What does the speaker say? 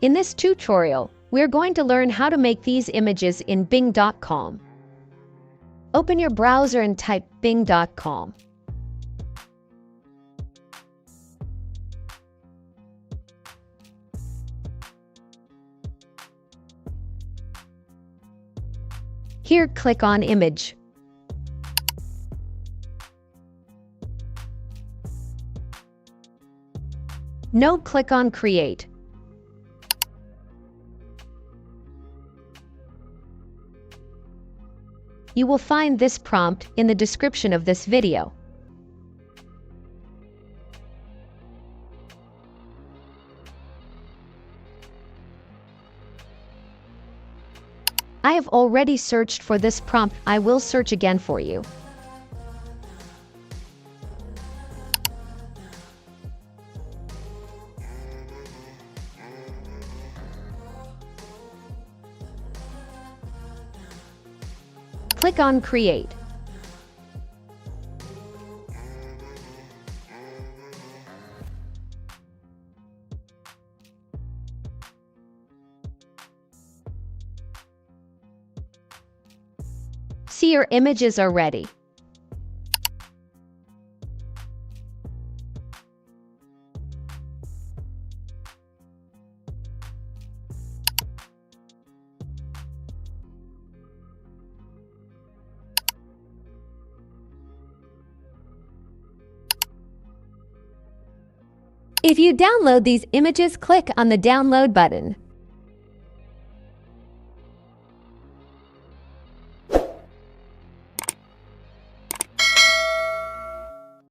In this tutorial, we're going to learn how to make these images in Bing.com. Open your browser and type Bing.com. Here, click on Image. Now click on Create. You will find this prompt in the description of this video. I have already searched for this prompt. I will search again for you. Click on Create. See, your images are ready. If you download these images, click on the download button.